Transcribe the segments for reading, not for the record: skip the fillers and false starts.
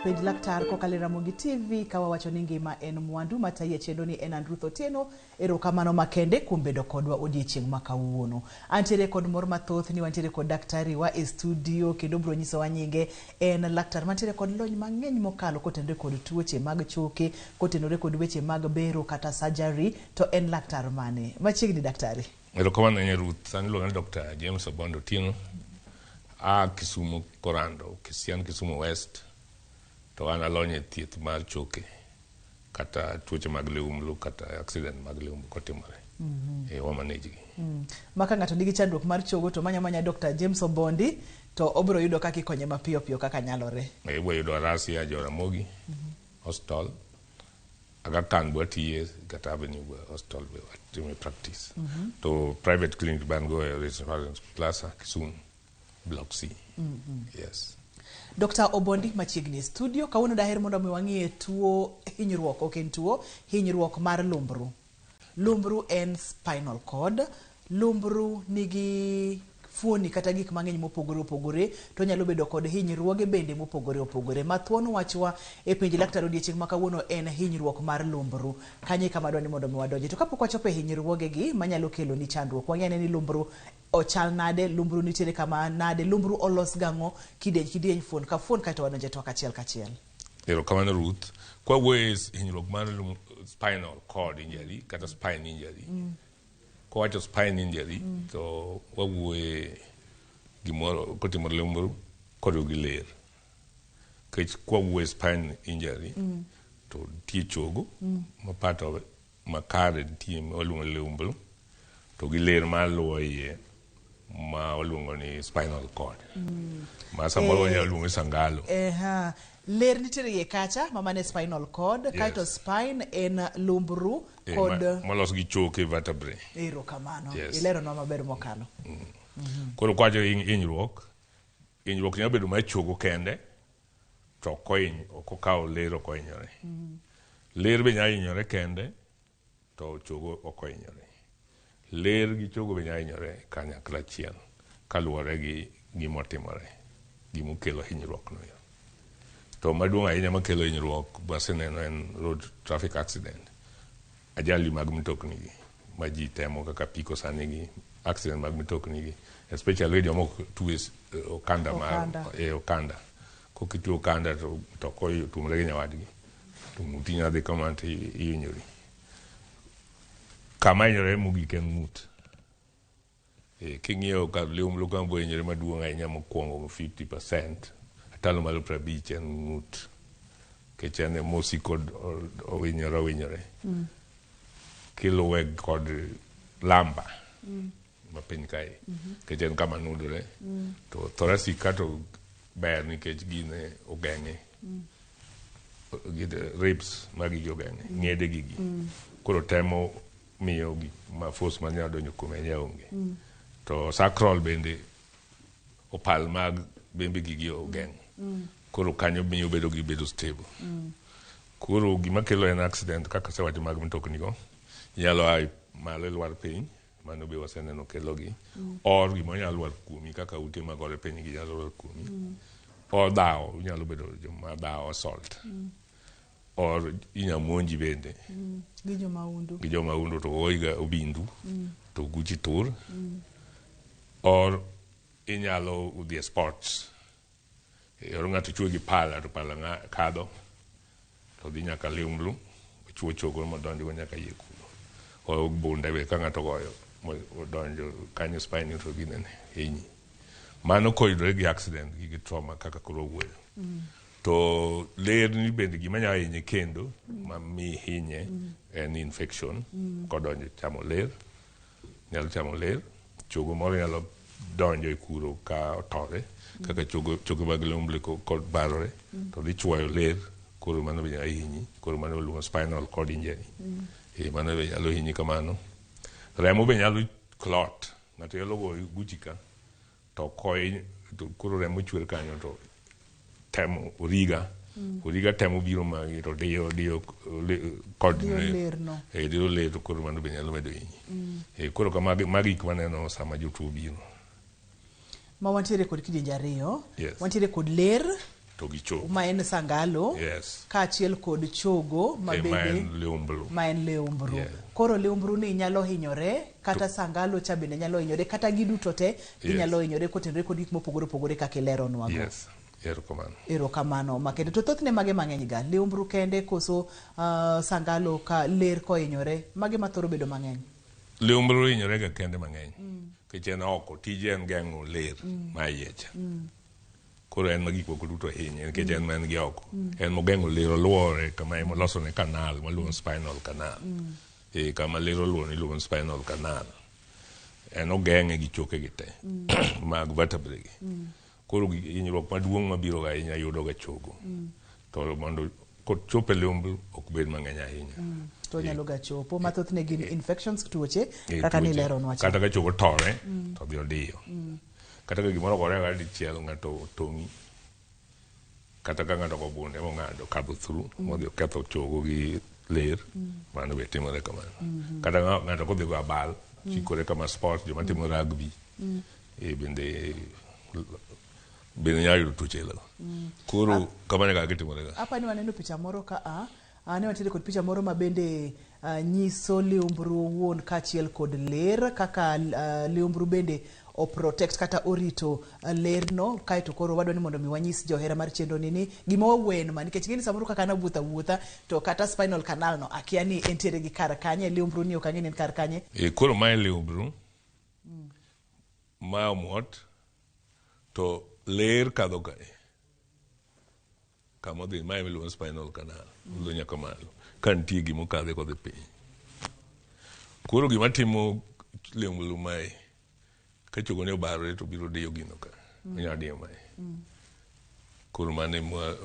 Penj laktar kokalo Ramogi TV kawa wacho ni ngima en mwandu mataye chendo ni en Andrew Otieno erokamano makende kuom bedo kodwa odiechieng' ma kawuono. Antiere kod mor mathoth ni wantiere kod daktari wa e studio kendo bro nyiso wa nyinge en laktar mantiere kod lony mang'eny mokalo kotenore kod tuoche mag choke, kotenore kod weche mag bero kata surgery, to en laktar mane. Machiegni daktari. Erokamano Ruth, sani luonga ni Dr. James Otieno. Kisumu Korando, Kisumu West. To an alonye thieth mar choke kata tuoche mag lihumbhlu kata accident mag lihumbhlu kotimore wamanage gi. Maka ng'ato nigi chandruok mar chogo to manya Dr. James Obondi to obro yudo kaka ikonye mapiyo piyo kaka nyalore. Ibro yudo rasi ya Ramogi hospital aga kan bwatiye kata avenue hospital we practice to private clinic bango Residence Plaza Kisumu Block C. Yes. Dr. Obondi machiegni studio kawuono daher mondo mi wang'ie tuo hinyruok, ok en tuo hinyruok mar lumbru. Lumbru en spinal cord. Lumbru nigi fuoni kata gik mang'eny mopogore opogore, to nyalo bedo kod hinyruoge bende mopogore opogore. Mathuon wachwa e penj laktar odiechieng' ma kawuono en hinyruok mar lumbru. Kanye kama dwani mondo mi wadonje. To kapok wachopo e hinyruoge gi manyalo kelo ni chandruok, wang'e ni lumbru ochal nade, lumbru nitiere kama nade, lumbru olos gang'o kidieny fuon ka fuon kaito wadonje to kachiel kachiel. Erokamano Ruth, kwa ways hinyruok mar spinal cord injury kata spine injury. Kwa wacho spine injury to wawuoye gimoro kotimore lumbru kod gi ler. Kech kwa wuoye spine injury to tie chogo ma part of makare tie oluongo lihumbhlu to gi ler ma luwo iye ma oluongo ni spinal cord. Ma samoro wanyalo luongo sangalo. Ler nitiere iye kacha mamane spinal cord, kaito spine en lumbru kod molos gi choke vertebrae. Erokamano. Ilero no maber mokalo. Koro kwacho hinyruok nyalo bedo mar chogo kende to okawo ler ok ohinyore. Ler be nyalo hinyore kende to chogo ok ohinyore. Ler gi chogo be nyalo hinyore kanyakla achiel kaluwore gi gimotimore, gimokelo hinyruok no. To maduong' ahinya makelo hinyruok baseneno en road traffic accident. Ajali mag mtokni gi ma ji temo kaka piko sani gi accident mag mtokni gi, especially joma tuwe okanda mar okanda. Kokituo okanda to koyo tumre gi nyawadgi to muti nyadhi kama to ihinyori. Kama hinyore mogik en ng'ut. King'iyo kar lihumbhlu kama bo hinyore maduong' ahinya mokwongo 50%, atalo malo 50 en ng'ut. Kech en mosi kod owinyore. Kiluwe kod lamba mapiny kae. Kech en kama nudore. To thoracic kato ber nikech gine ogeng'e. Ribs magi ogeng'e. Ng'ede gigi. Koro temo miyo ma force manyalo donjo kuome nyaonge. To sacral bende opal mag bembe gigi ogeng'o. Koro kanyo miyo bedo stable. Koro gima kelo en accident kaka sewacho mag mtokni go nyalo ai malo lwar piny, mano be waseneno kelo gi, or gima nyalo lwar kuomi kaka ute magore piny gi nyalo lwar kuomi, or dhawo, nyalo bedo joma dhawo assault, or inya monji bende gi joma undu to oiga obindu to guchi tur, or inyalo udhi sports. Yor ng'ato chuo gi pala to pala kadho to dhi nyaka lihumbhlu chuo chogo modonjo go nyaka yie kuno. O bunde be ka ng'ato goyo modonjo kanyo spine to ginene hinyi. Mano koyudore gi accident gi trauma kaka koro wuoyo. To ler ni bende gima nyalo hinye kendo ma mi hinye en infection kodonjo nyalo chamo ler, chogo moro nyalo donjo e kuro ka otore, kaka chogo mag lihumbhlu kod barore to dhi chwoyo ler koro mano be nyalo hinyi, koro mano luongo spinal cord injury. Mano be nyalo hinyi kamano. Remo be nyalo clot, ng'ato nyalo goyo guti ka, to koi, to koro remo chwer kanyo to temo origa temo biro magi to dio kod dio ler to koro mano be nyalo medo hinyi. Koro magi gik maneno sama jotuo biro. Ma wantiere kod kidienje ariyo. Yes. Wantiere kod ler to gi chogo ma en sangalo. Yes. Kaachiel kod chogo ma bende ma en lihumbhlu. Yeah. Koro lihumbhlu ni nyalo hinyore kata sangalo cha bende nyalo hinyore kata giduto te ginyalo hinyore kotenore kod gik mopogore opogore kaka ileronwa go. Yes. Erokamano makende. To thothne mage mang'eny ga lihumbhlu kende koso sangalo ka ler kohinyore mage mathoro bedo mang'eny. Lihumbhlu hinyore ga kende mang'eny. Kichen oko tije en geng'o ler ma iyecha. Koro en magik moko duto hinye nikech en man gi oko. En mogeng'o ler oluore kama emoloso ne kanal maluongo spinal canal. Kama ler oluore iluongo spinal canal. En ogeng'e gi choke gi te mag vertebrae gi. Koro hinyruok maduong' mabiro ga ahinya yudo ga chogo. To mondo chope lihumbhlu ok bed mang'eny ahinya. To nyalo ga chopo mathothne gin infections tuoche kaka ni leronwa cha. Kata ka chogo tore to biro diyo. Kata ka gimoro gore ga dichiel ng'ato tong'i. Kata ka ng'ato kobunde mong'ado kadho through modhi oketho chogo gi ler mano be timore kamano. Kata ng'ato kodhi go abal chikore kama sport joma timo rugby bende nyalo yudo tuoche go. Koro kamano kaka gitimore ga. Apa ni waneno picha moro ka ne wantiere kod picha moro ma bende nyiso lihumbhlu wuon kaachiel kod ler kaka lihumbhlu bende o protect kata orito lerno kaeto koro wadwa ni mondo mi wanyis johera mar chenro ni gima wawen ma nikech ngeni samoro kaka na wuotha to kata spinal canal no akia ni entiere gi kar kanye lihumbhlu ni okang'e ni en kar kanye. Koro mae lihumbhlu ma omot to ler kadho kae kama odhi mae miluongo spinal canal lo nyaka malo ka nitie gima okadhe kodhi piny. Koro gima timo lihumbhlu mae ka chogo ne obarore to biro diyo gino ka onyalo diyo mae. Koro mane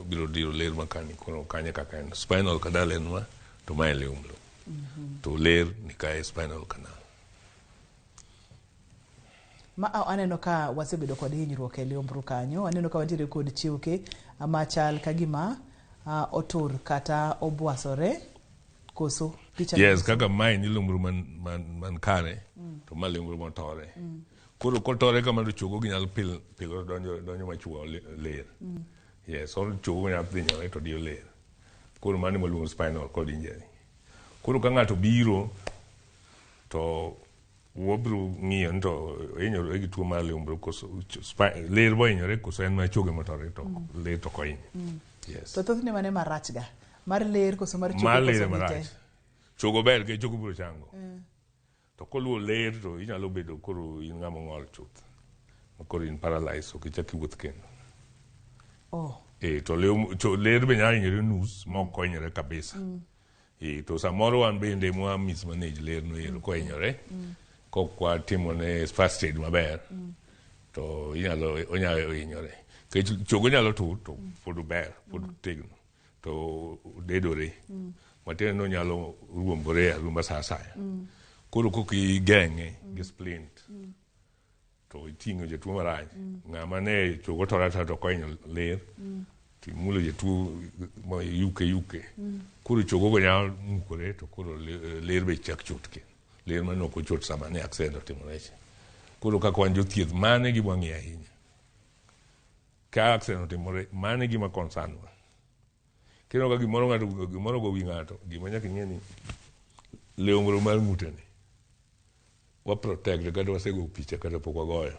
biro diyo ler makani koro kanye kaka en spinal canal en ma to mae lihumbhlu to ler ni kae spinal canal. Ma aneno ka wasebedo kod hinyruok e lihumbhlu kanyo. Aneno ka wantiere kod choke machal kagima otur kata obwasore koso picha. Yes, kaka mae ni lihumbhlu man kare to ma lihumbhlu motore. Koro kotore kama to chogo gi nyalo pilo donjo machuo ler. Yes, on chogo nyalo dhinyore to diyo ler. Koro mano maluongo spinal cord injury. Koro ka ng'ato biro to wabiro ng'iyo to hinyore gi tuo mar lihumbhlu koso ler bo hinyore koso en ma choge motore to ler to kohinyo. Yes. To thothne mane marach ga mar ler koso mar chogo mar ler marach. Chogo ber ke chogo biro chango. To koluwo ler to inyalo bedo koro in ng'ama ng'ol chuth. Koro in paralyzed ok ichak iwuoth kendo. To ler be nyalo hinyore nus ma ok hinyore kabisa. To samoro wan bende mwa mismanage ler no ero kohinyore. Kokwa timo ne first aid maber to onyalo hinyore. Chogo nyalo tur to pod ber, pod tegno to dedore. Matiende no nyalo ruombore arumba sa asaya. Koro koki geng'e gi splint to iting'o jatuo marach. Ng'ama ne chogo torata to kohinyo ler timulo jatuo yuke. Koro chogo go nyalo mukore to koro ler be chak chot ke. Ler man ok ochot sama ne accident otimore. Koro kaka wan jothieth mane gima wang'iyo ahinya. Ka accident otimore mane gima concern wa. Kendo ka gimoro go wi ng'ato gima nyaka ing'e ni lihumbhlu mar ng'uteni wa protect kata wasego picha kata pok wagoyo.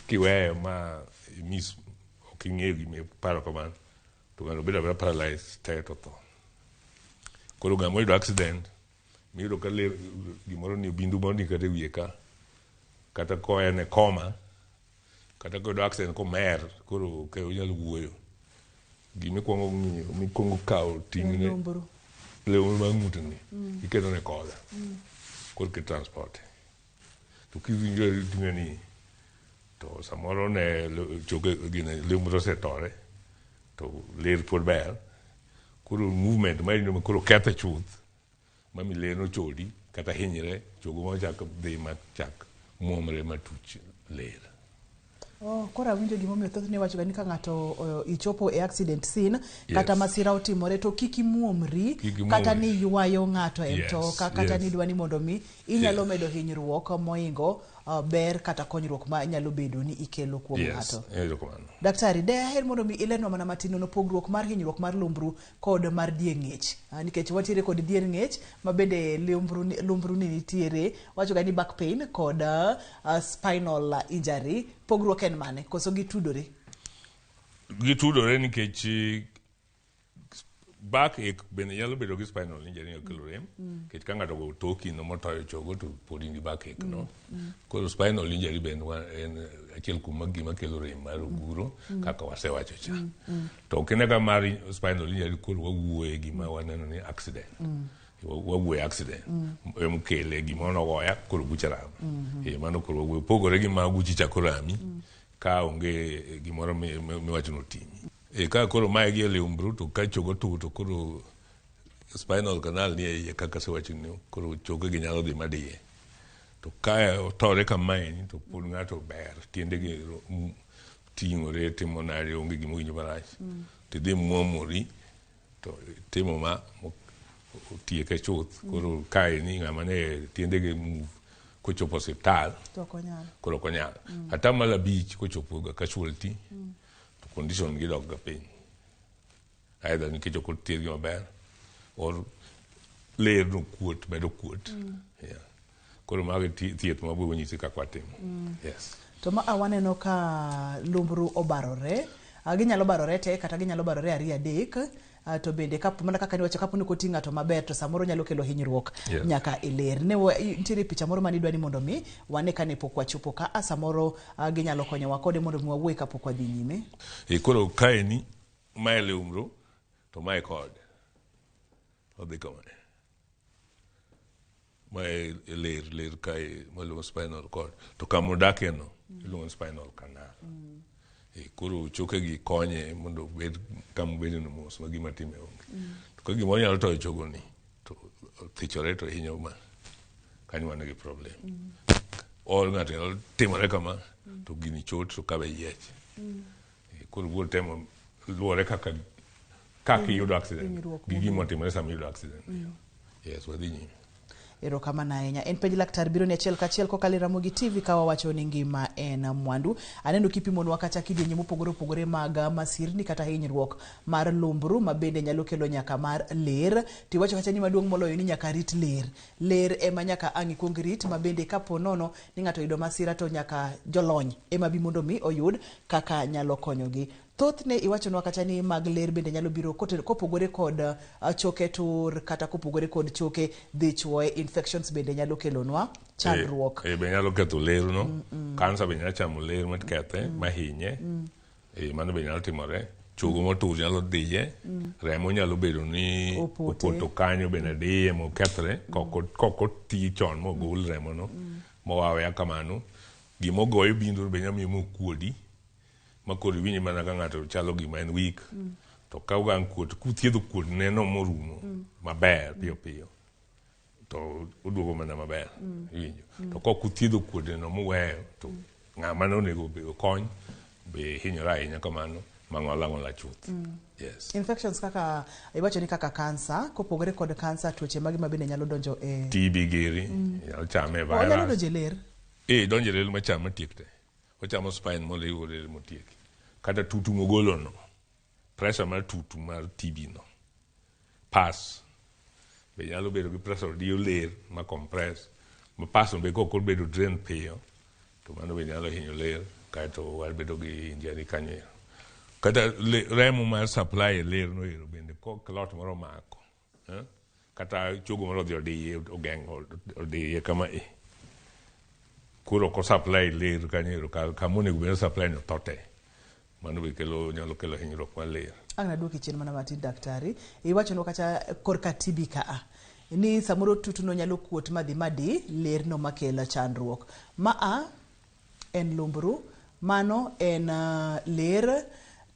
Kiweyo ma miss ok ing'eyo gima paro kamano to ng'ato bedo paralyzed te to tho. Koro ng'ama oyudo accident miyudo ka ler gimoro ni bindu mondi kata wiye ka kata ko en e koma kata koyudo accident komer koro ke onyalo wuoyo. Gimikwongo ng'iyo mikwongo kawo ting'ne lihumbhlu mar ng'uteni iketo ne koda koro ke transport. To kiwinjo ting'e ni to samoro ne choke gine lihumbhlu osetore to ler pod ber koro movement ma ino koro ketho chuth mami ler no chodi kata hinyre chogo ma chak dhi ma chak muomre matuch ler. Kora winjo gimomiyo thothne wacho ni ka ng'ato ichopo e accident scene kata masira otimore to kik imuomri kata ni ywayo ng'ato e mtoka kata ni dwani mondo mi inyalo medo hinyruok moingo ber kata konyruok ma nyalo bedo ni ikelo kuom ng'ato. Daktari, de aher mondo mi ilenwa mana matin no pogruok mar hinyruok mar lumbru kod mar dieng'ech, nikech watiere kod dieng'ech ma bende lumbru ni nitiere, wacho ga ni back pain kod spinal injury. Pogruok en mane koso gitudore? Gitudore nikech back ache bende nyalo bedo gi spinal injury okelo rem, nikech ka ng'ato go toki no motoyo chogo to pod in gi back ache no. Koro spinal injury bende en achiel kuom gima kelo rem mar oguro kaka wasewacho cha. To kinega mar spinal injury koro wawuoye gima waneno ni accident. Wawuoye accident. Emkele gima nogoya koro bucha ram. Mano koro wawuoye pogore gima buchi chako rami ka onge gimoro miwacho notimi. Ka koro mae gi lihumbhlu to ka chogo to koro spinal canal ni kaka se wacho ni koro chogo gi nyalo dhi madiye. To ka otore kamae to pod ng'ato ber tiende gi ting'ore timo nari onge gima winjo marach. Tidhi muomori to timo ma tieke chuth. Koro kae ni ng'ama ne tiende gi move kochopo osiptal koro konyal. Ata mala bich kochopo ga casualty condition gi dok ga piny. Either nikech ok otier gi maber or ler no kuot medo kuot. Koro magi thieth ma bwe nyisi kaka watimo. To ma awaneno ka lumbru obarore, ginyalo barore te kata ginyalo barore ariyo adek, to bende mana kaka ni wacho kapo ni koti ng'ato maber to samoro nyalo kelo hinyruok nyaka e ler. Ne nitiere picha moro mani dwani mondo mi wane kane pok wachopo ka samoro ginyalo konyowa kode mondo mi wawuoye kapok wadhi nyime. Koro kae ni mae lihumbhlu to mae kod odhi kama mae ler kae maluongo spinal cord to kama odakie no iluongo spinal canal. Koro choke gi konye mondo bed kama bedo no mos ma gima time onge. To ka gimoro nyalo toyo chogo ni to thichore to hinyo ma kanyo wan gi problem. Or ng'ato nyalo timore kama to gini chot to kabe yiech. Koro wuol temo luore kaka iyudo accident gi gima timore sama iyudo accident. Wadhi nyime. Erokamano ahinya. En penj laktar biro ni achiel kachiel kokalo Ramogi TV ka wawacho ni ngima en mwandu. Aneno kipimonwa kata kidienje mopogore opogore mag masirni kata hinyruok mar lumbru ma bende nyalo kelo nyaka mar ler. Tiwacho kata ni maduong' moloyo ni nyaka rit ler. Ler ema nyaka ang' ikuong rit ma bende kapo nono ni ng'ato yudo masira to nyaka jolony ema bi mondo mi oyud kaka nyalo konyogi. Thothne iwachonwa kata ni mag ler bende nyalo biro kopogore kod choke tur kata kopogore kod choke dhi chwoe, infections bende nyalo kelonwa chandruok. Bende nyalo ketho ler no. Kansa bende nyalo chamo ler makethe mahinye. Mano bende nyalo timore. Chogo motur nyalo dhiye. Remo nyalo bedo ni opoto kanyo bende diye mokethre koko ti chon mogol remo no mowawe kamano. Gimogoyo bindu bende nyalo miyo mokuodi makoro winyi mana ka ng'ato chalo gima en weak. To ka ugang kuot kuthiedho kuot neno morumo maber piyo to uduogo mana maber winjo. To kok uthiedho kuot no muweyo to ng'ama nonego be kony be hinyore ahinya kamano mang'ola chuth. Infections kaka iwacho ni kaka kansa, kopogore kod kansa tuoche magi mabende nyalo donjo e TB giri nyalo chame virus. Nyalo donjo e ler. Donjo e ler macham matiekte. Ochamo spine moliwo ler motieki. Kata tutu mogolo no. Pressure mar tutu mar TB no. Pass. Be nyalo bedo gi pressure dio ler ma compress. Ma pass no be koko bedo drain piyo. To mano be nyalo hinyo ler. Kaeto wal bedo gi injury kanyo. Kata remo mar supply ler no ero bende kok lot moro mako. Kata chogo moro dhi odiye ogeng'o odiye kama kuro ko supply ler kanyo kamone gubero supply no tote. Mano be nyalo kelo hinyruok mar ler. Ang'na duoki chien mana matin daktari. Iwacho no kata korka TB ka ni samoro tutu no nyalo kuot madi ler no makelo chandruok. En lumbru, mano en ler.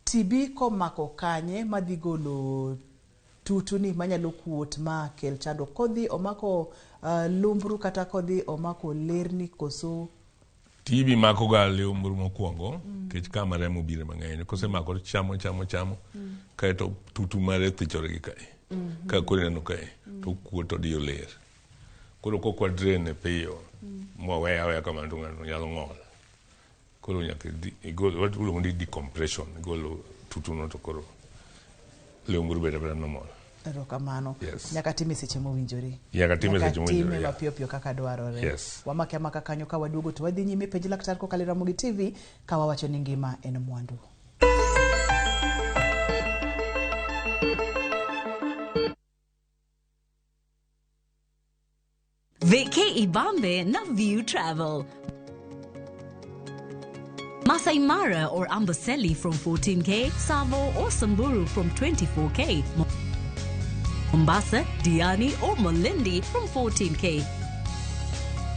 TB komako kanye madhi golo tutu ni manyalo kuot ma kel chando kodhi omako lumbru kata kodhi omako lerni koso tibi mako ga lihumbhlu mokwongo kech kama remo bire mang'eny kose mako chamo kae to tutu mare thichore gi kae ka kore neno kae to kuot odiyo ler koro kokwa drain piyo mwaweya kamano to ng'ato nyalo ng'ol koro nyaka igol watulo ndi decompression igolo tutuno to koro lihumbhlu bedo normal. Erokamano. Yes. Nyaka time seche mowinjore. Nyaka time seche mowinjore. Time mapiyo kaka dwarore. Yes. Wamake amaka kanyo ka waduogo to wadhi nyime penj laktar kokalo Ramogi TV ka wawacho ni ngima en mwandu. Vacay Ibambe na View Travel. Masai Mara or Amboseli from 14K, Savo or Samburu from 24K, Mombasa, Diani or Malindi from 14K.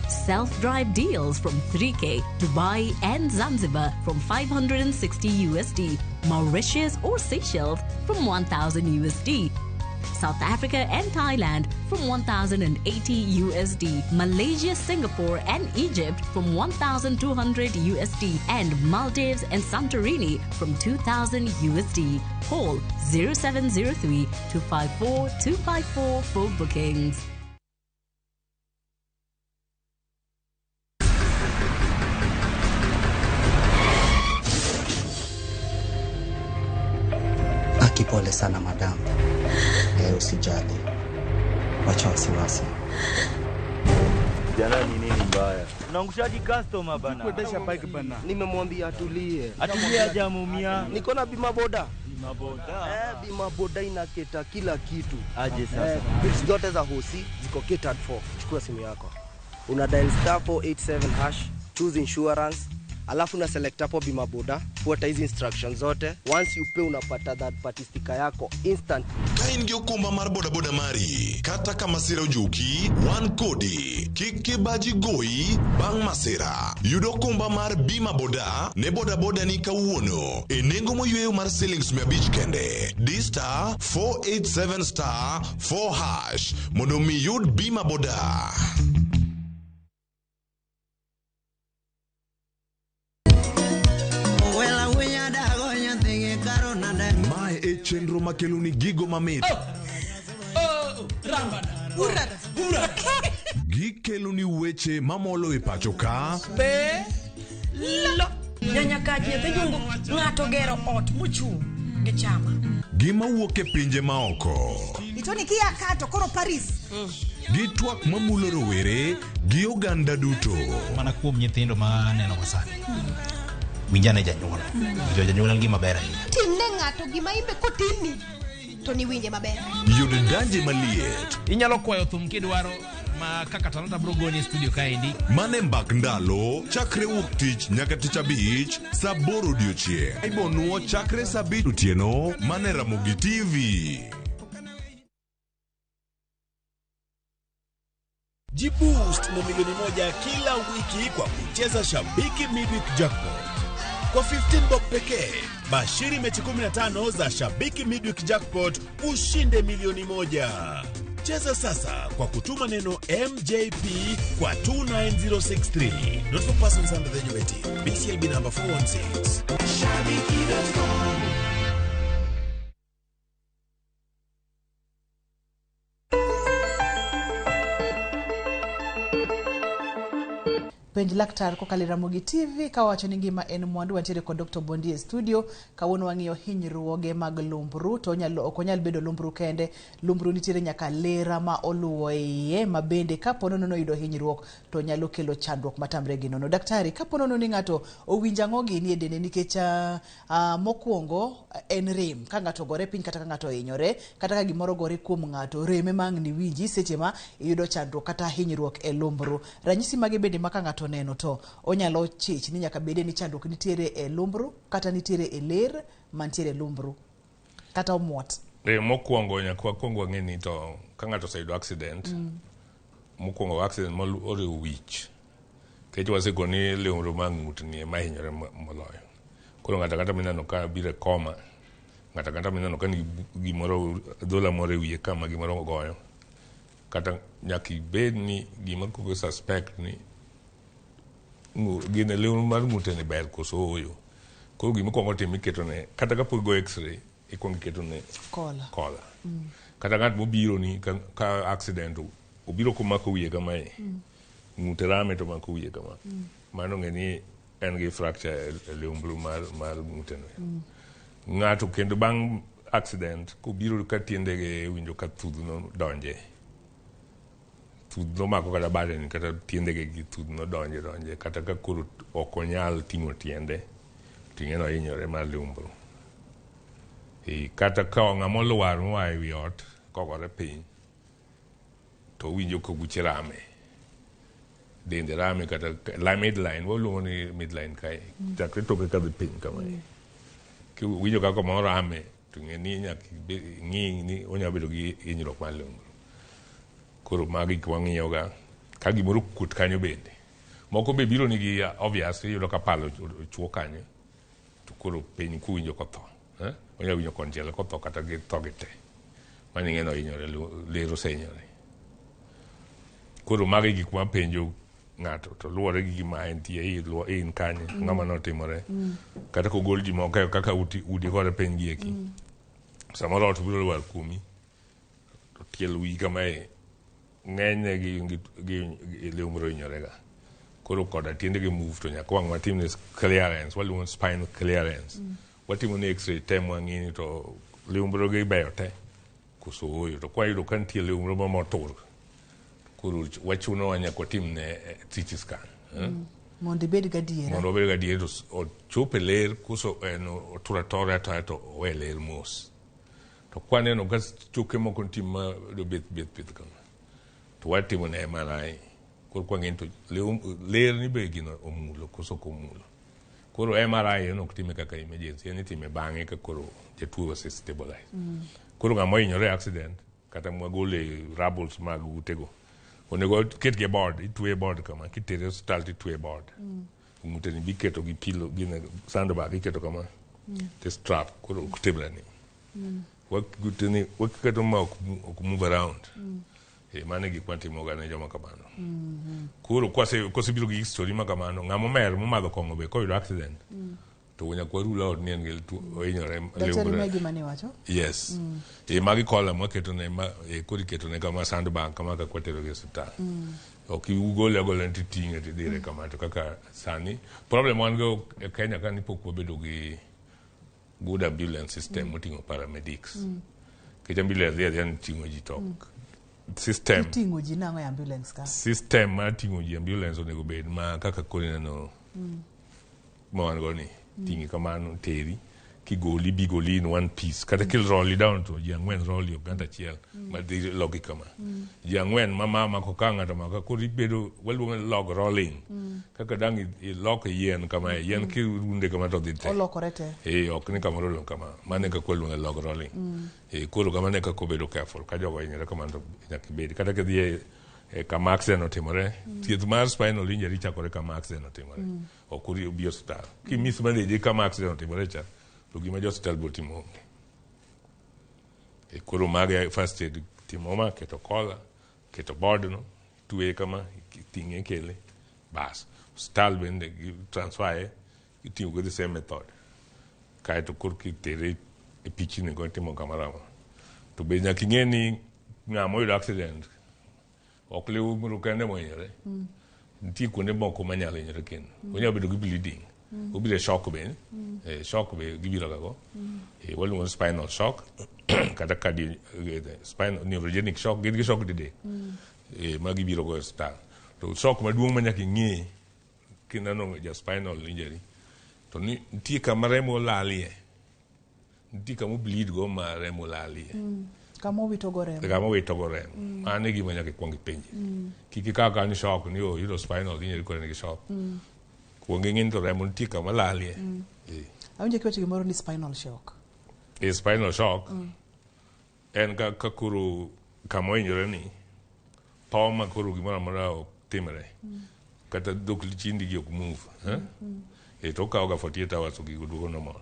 Self-drive deals from 3K, Dubai and Zanzibar from 560 USD, Mauritius or Seychelles from 1000 USD. South Africa and Thailand from 1,080 USD, Malaysia, Singapore and Egypt from 1,200 USD, and Maldives and Santorini from 2,000 USD. Call 0703 254 254 for bookings. Pole sana madam. Usijali. Wacha wasiwasi. Jana ni nini mbaya? Unaangushaji customer bana. Kuendesha bike bana. Nimemwambia atulie. Atulie hajamumia. Niko na bima boda. Bima boda. Bima boda inaketa kila kitu. Aje sasa. Bits zote za hosi ziko catered for. Chukua simu yako. Una dial *487#, choose insurance. Alafu na select hapo bima boda, fuata hizi instructions zote. Once you pay unapata that party sticker yako instant. Kain gyo kumba mar boda boda mari. Kata kama sira ujuki, one kodi. Kiki baji goi, bang masira. Yudo kumba mar bima boda, ne boda boda ni kawuono. E nengo mo yueyo mar shillings 100 kende. D*487*4#. Mondo mi yud bima boda. Mae e chenro makelo ni gigo mamit. Gikelo ni weche mamolo e pacho ka. Nyanya kaji nyathi jungo ng'ato gero ot mochung' gi chama. Gima wuok e pinje maoko. Itoni kia kato koro Paris. Gi twak mamulo rowere gi oganda duto. Mana kuom nyithindo ma neno masani. Winjane janyuol. Janyuol gima ber ahinya. Timne ng'ato gima imbe kotini to ni winje maber. Yudo danje maliet. Inyalo kwayo thum kidwaro ma kaka talanta brogoni studio kaendi. Mane mbak ndalo chakre wuok tich nyaka tich abich saa 8 odiochieng'. Ibonuo chakre saa 5 otieno mane Ramogi TV. Jiboost na milioni 1 kila wiki kwa kucheza Shabiki Midweek Jackpot. Kwa 15 bob pekee, bashiri mechi 15 za Shabiki Midweek Jackpot ushinde milioni 1. Cheza sasa kwa kutuma neno MJP kwa 29063. Not for persons under the age of 18. BCLB number 416. Shabiki.com. Penj laktar kokalo Ramogi TV kawacho ni ngima en mwandu. Wantiere kod Dr. Bondi e studio. Kawuono wang'iyo hinyruoge mag lumbru to ok onyal bedo lumbru kende. Lumbru nitiere nyaka lera ma oluwo iye ma bende kapo nono oyudo hinyruok to nyalo kelo chandruok matamre gi nono. Daktari, kapo nono ni ng'ato owinjo ang'o gini e dende nikech mokwongo en rem ka ng'ato gore piny kata ka ng'ato hinyore kata ka gimoro gore kuom ng'ato reme mang' ni winji seche ma iyudo chandruok kata hinyruok e lumbru. Ranyisi mage bende ma ka ng'ato neno to onyalo chich ni nyaka bede ni chandruok nitiere e lumbru kata nitiere e ler mantiere e lumbru kata omuot. Mokwongo nyaka wakwongo wang'e ni to ka ng'ato oseyudo accident, mokwongo accident moriwo wich. Kech waseko ni lumbru ma ng'ut ni ema hinyore moloyo. Koro ng'ato kata mineno ka bire koma ng'ata kata mineno ka ni gimoro dhola moro e wiye kama gimoro goyo kata nyaka ibed ni gima kogo suspect ni gine liu mar ng'ute ni ber koso oyo koro gima kwongo timo iketone kata kapod go x-ray ikwongo iketone kola kata ng'at mobiro ni ka accident obiro komako wiye kamae ng'ute rame to mako wiye kama mano ng'e ni en gi fracture e liumblu mar ng'ute no ng'ato kendo bang' accident kobiro ka tiendege winjo ka thudhno donje thudhno mako kata badeni kata tiendege gi thudhno donje kata ka koro ok onyal ting'o tiende ting'eno hinyore mar liumblu kata ka ng'ama olwar moa e wi ot kogore piny to winjo ka buche rame dende rame kata midline waluongo ni midline kae chakre toke kadhi piny kamae winjo kaka moro rame to ng'e ni nyaka ng'i ni onyalo bedo gi hinyruok mar liumblu koro magi kwang'iyoga ka gimoro kuot kanyo bende moko be biro nigi obvious iyudo ka palo chuo kanyo to koro piny kuwinjo kotho onyalo winjo konchiel kotho kata gi tho gi te mani ng'eno hinyore ler osehinyore koro magi gik mapenjo ng'ato to luwore gi gima entie in kanye ng'ama notimore kata kogol ji moko kaka udi kode piny gieki samoro ot biro lwar kumi to tiel wi kamae ng'enyne gi liumbru hinyorega koro koda tiendege move to nyaka wang' watimne clearance waluongo spinal clearance watimo ni x-ray te mwang'ini to liumbru gi beyo te koso oyo to kwayudo ka nitie liumbru motur koro wachuno nyaka watimne CT scan mondo ibed gadiera to ochope ler koso otur atore to owe ler mos to kwaneno ka choke moko nitie ma do beth kama to watimo ne MRI koro kwang'eni to ler ni be gino omulo koso komulo koro MRI en ok time kaka emergency en itime bang'e ka koro jatuo ose stabilize koro ng'ama ohinyore accident kata mwagole rubbles mag utego onego ketgi e board itwe board kama kitere hospital titwe board ng'ute ni biketo gi pilo gine sandbag iketo kama te strap koro ok tebrani wakuteni wakiketo ma ok move around mane gik matimoga ne joma kamano koro kosebiro gi history ma kamano ng'ama mer momadho kong'o be koyudo accident to nyaka warula ot ni en gi ohinyore yes magi kola mwaketone koro iketone kama sandbag kama ka kwatero gi osiptal ok ugole agola titing'e tidire kama to kaka sani problem wan go e Kenya ka ni pok wabedo gi good ambulance system moting'o paramedics kech ambulance dhiadhi ting'o ji tok system iting'o ji nang'o e ambulance ka system mar ting'o ji ambulance onego bed ma kaka koro ineno ma wan go ni ting'i kamano teri kigoli bigoli in one piece kata kil rolli down to ji ang'wen rolli ok ng'ato achiel ma dhi logi kama ji ang'wen ma koka ng'ato maka koro ibedo waluongo log rolling kaka dang' ilok yien kama yien kirunde kama to dhi te olokore te ok ni kamoro lo kama mane kaka waluongo log rolling koro kama ne kaka obedo careful ka jogo hinyore kamano to nyaka ibedi kata kidhi kama accident otimore thieth mar spinal injury chakore kama accident otimore ok obi hospital kimis maneje kama accident otimore cha to gima jo hospital bo timo koro mage first aid timo ma keto kola keto board no tuwe kama ting'e kele bas hospital bende transfer itiyo go the same method kaeto koro kitere e pichni go timo kamarama to be nyaka ing'e ni ng'ama oyudo accident ok liumbru kende mohinyore nitie kuonde moko manyalo hinyore kendo onyalo bedo gi bleeding obiro shock be shock be gibiro gago waluongo spinal shock kata spinal neurogenic shock gin gi shock dide ma gibiro go hospital to shock maduong' ma nyaka ing'e kineno ja spinal injury to nitie kama remo lalie nitie kama bleed go ma remo lalie kama owito go remo mano e gima nyaka ikwong ipenje kik ikaw kanyo shock ni yudo spinal injury koro nigi shock kuongi ng'in to remo nitie kama lalie awinjo kiwacho gimoro ni spinal shock spinal shock en ka koro kama ohinyore ni tho ma koro gimoro amora ok timre kata dhok chindi gi ok move to okawo ga 48 hours gigo duogo normal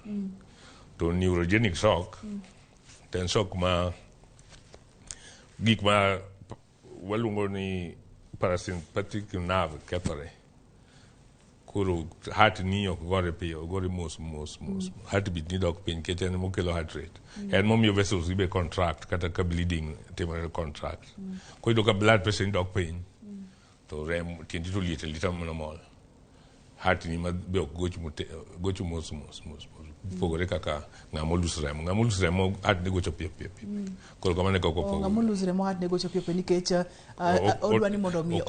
to neurogenic shock ten shock ma gik ma waluongo ni parasympathetic nerve kethore koro heart ni ok gore piyo gore mos heart beat ni dok piny kech en mokelo heart rate en momiyo vessels ibe contract kata ka bleeding timore contract koyudo ka blood pressure ni dok piny to rem tiendi to liet lita mol heart ni ma be ok gocho mos pogore kaka ng'amolus remo heart ni gocho piyo koro kamane ka okopogore ng'amolus remo heart ni gocho piyo nikech odwa ni mondo mi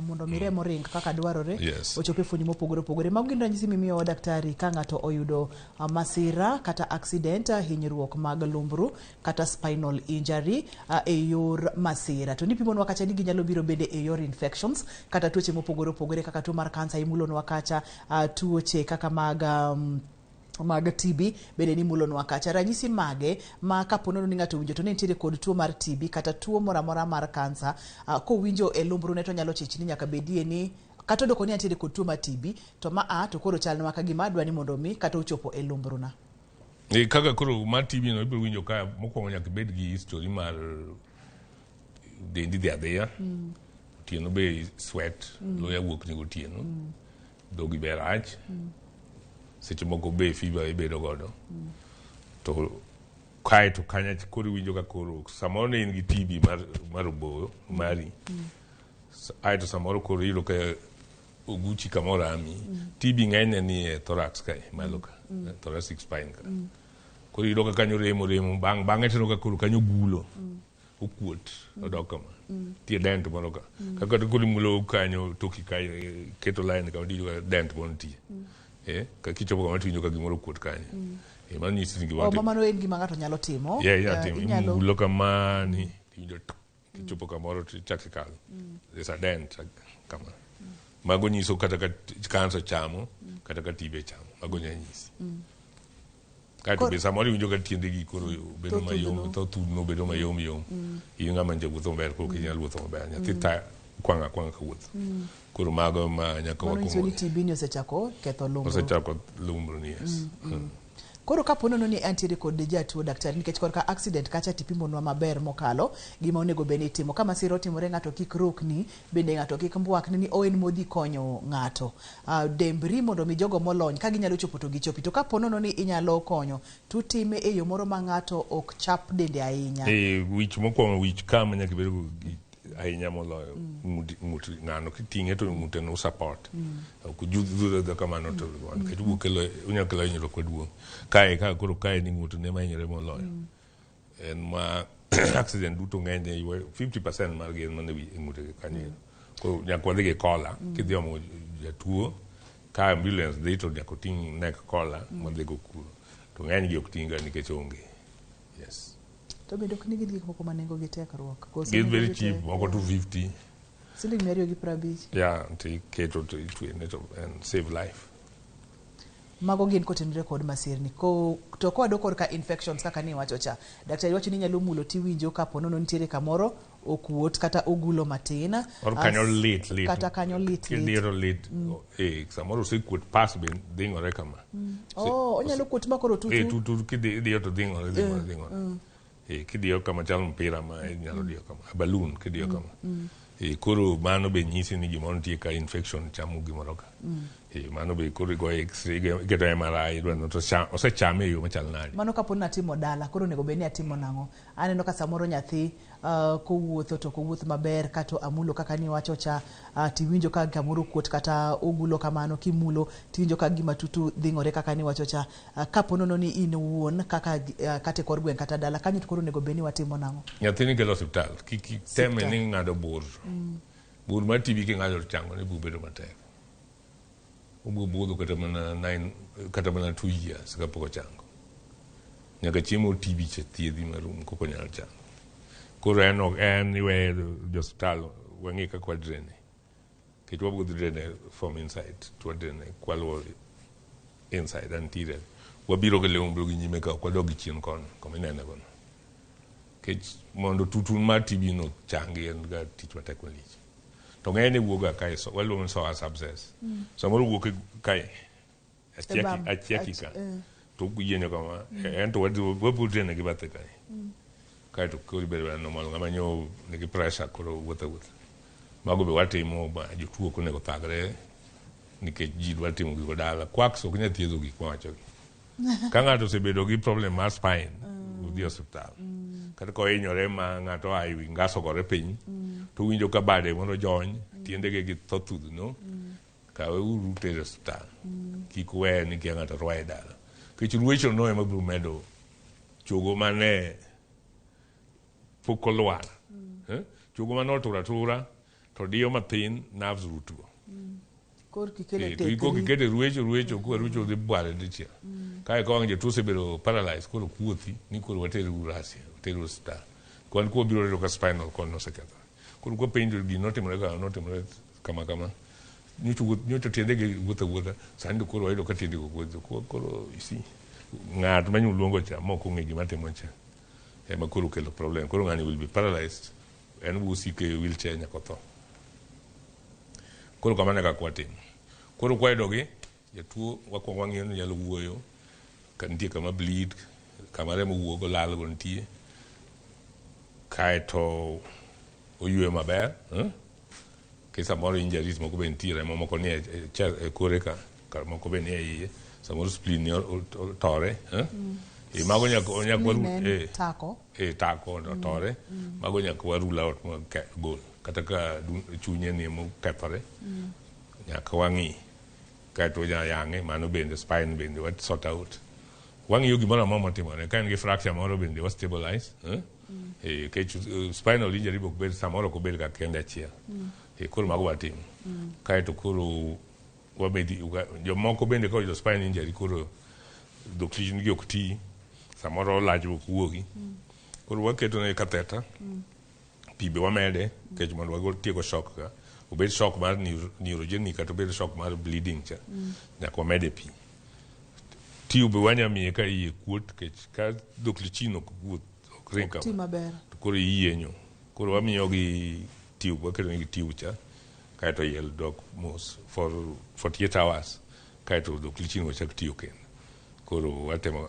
mondo mi remo ring kaka dwarore ochope fuoni mopogore mago gin ranyisi mimiyo daktari ka ng'ato oyudo masira kata accident hinyruok mag lumbru kata spinal injury e yor masira to nipimonwa kacha ni ginyalo biro bende e yor infections kata tuoche mopogore kaka tuo mar kansa imulonwa kacha tuoche kaka mag TB bende ni mulonwa kacha ranyisi mage ma kaponono ni ng'ato winjo to ne nitiere kod tuo mar TB kata tuo moramora mar kansa kowinjo e lumbru ne to nyalo chich ni nyaka bedie ni kata doko ni nitiere kod tuo mar TB to to koro chalnwa ka gima dwa ni mondo mi kata ochopo e lumbru na kaka koro mar TB no ibiro winjo ka mokwongo nyaka bed gi history mar dendi dhi adhiya tieno be sweat loya wuok ni gotieno dhogi be rach seche moko be fever ibedo godo to kae to kanya koro winjo ka koro samoro ne in gi TB mar oboyo mari ae to samoro koro iyudo ka oguchi kamoro ami TB ng'enyne ni e thorax kae malo ka thoracic spine ka koro iyudo ka kanyo remo bang'e teno ka koro kanyo gulo okuot odok kama tie dent moro ka kaka koro mulo kanyo toki kae keto line ka odiyo ka dent mon tie ka kichopo kama tiwinjo ka gimoro kuot kanyo mano nyisi ni gimoro mano en gima ng'ato nyalo timo imulo kamani tiwinjo kichopo kamoro tichaki kalo there's a dent kama mago nyiso kata ka kansa chamo kata ka TB chamo mago nyanyisi kato be samoro iwinjo ka tiendegi koro bedo mayom to thudno bedo mayom in ng'ama nje wuotho maber koro kinyalo wuotho maber nyathi kwanga ka wuotho koro mago ma nyaka wakongo ni TB ni osechako ketho lumbru ni yes koro kaponono ni antiere kod jatuo daktari nikech korka accident kacha tipimonwa maber mokalo gima onego beni timo kama siro timore ng'ato kik rokni bende ng'ato kik mbwakni ni en modhi konyo ng'ato dembri mondo mi jogo molony ka ginyalo chopo to gichopi to kaponono ni inyalo konyo tutime e yo moro ma ng'ato ok chap dende ahinya wich mokwongo wich kama nyaka bedo ahinya moloyo ng'ut ng'ano kiting'e to ng'ute no support ok judho kamano to nikech unyalo kelo hinyruok maduong' kae ka koro kae ni ng'ut ne mahinyore moloyo en ma accident duto ng'eny 50% mar gi en mana ng'ute kanyo koro nyaka wadhi gi kola kidhi omo jatuo ka ambulance dhi to nyaka oting' neck kola madhi go kuro to ng'eny gi ok ting'ga nikech onge yes to bende ok nigi gik moko ma nengo gi tekruok gin very cheap moko 250 siling 250 nti keto to itwene to and save life mago gin kotenore kod masirni to kwadok korka infections kaka ni wacho cha daktari wacho ni nyalo mulo tiwinjo kaponono nitiere kamoro okuot kata ogulo matin or kanyo lit kata kanyo lit samoro osekuot pas be dhing'ore kama onyalo kuot makoro tutu kidiyo to dhing'ore kidiyo kama chal mpira ma inyalo diyo kama balloon kidiyo kama koro mano be nyisi ni gimoro nitie ka infection chamo gimoro ka mano be koro go x-ray iketo MRI dwano to osechame e yo machal nade mano kaponi natimo dala koro onego bed ni atimo nang'o aneno ka samoro nyathi kowuotho to kowuoth maber kato amulo kaka ni wacho cha tiwinjo ka kamoro kuot kata ogulo kamano kimulo tiwinjo ka gima tutu dhing'ore kaka ni wacho cha kaponono ni in wuon kaka kate kor gweng kata dala kanyo to koro onego bed ni watimo nang'o nyathi ni kelo hospital kiki teme ni ng'ado bur mar TB king'ado chango ni bubedo matek budho kata mana 2 years kapok ochango nyaka chiemo TB che thiedhi marum koko nyalo chango koro en iwe hospital wang'i kaka wadrene kech wabudho drene from inside twadrene kwalwo inside anterior wabiro gi lihumbhlu gi nyime ka ok wadog gi chien kono kominene kono kech mondo tutun mar TB no changi en ga tich matek malich to ng'eny wuoga kae waluongo ni psoas abscess samoro wuok kae achiaki ka to yienyo kama en to wabutre ne gibathe kai kai to kuri bedo normal ngama nyo ne gi pressure koro wuotha mago be watimo ba jotuo ko nego thagre nikech ji dwa timo gik dala kwaks ok nya thiedho gik mawacho gi ka ng'ato osebedo gi problem mar spine udhi osiptal kata ko hinyore ma ng'ato ayi ngaso gore piny to winjo ka bade mondo jony tiendege gi tho thudhno kawe uru tere osiptal kik we ni kia ng'ato rwaye dala kech ruecho no ema biro medo chogo mane pok olwar chogo mane otura to diyo mathin nerves rutuo kikete ruecho kwa ruecho dhi bware dichiel kae kawang' jatuo osebedo paralyzed koro kuothi ni koro watere urasia watere osiptal kwan kuo biro redo ka spinal cord nosekethore koro kwa penjo gino notimore kama nyocho tiendege wuotha sani koro wayudo ka tiendege wuotho koro isi ng'at manyo luongo cha mok ong'e gima timo cha ema koro kelo problem koro ng'ani will be paralyzed en busike wheelchair nyaka tho koro kamane ka kwatimo koro kwayudogi jatuo wakwong wang'iyo ni nyalo wuoyo ka nitie kama bleed kama remo wuogo lal go nitie kae to oyueyo maber ke samoro injuries moko be nitie remo moko nie kore ka moko be nie iye samoro spleen otore mago tako otore mago nyaka warule out gol kata ka chunye ni mokethore nyaka wang'i kaeto yang'e mano bende spine bende wa sort out wang'iyo gimoro amora motimore ka en gi fracture moro bende wa stabilize kech spinal injury bok bed samoro ok obed ka kende achiel koro mago watimo kaeto koro wabedi jomoko bende ka oyudo spine injury koro dok tijni gi ok ti samoro lach ok wuogi koro waketo ne catheter pi be wamede kech mondo wagol tieko shock ka obed shock mar neurogenic kata obed shock mar bleeding cha nyaka wamede pi tiu be wanyamiye ka iye kuot kech ka dok lichino ok ring kama to koro iyienyo koro wamiyogi tiu waketo negi tiu cha kaeto yel dok mos for 48 hours kaeto dok lichino wachak tiyo kendo koro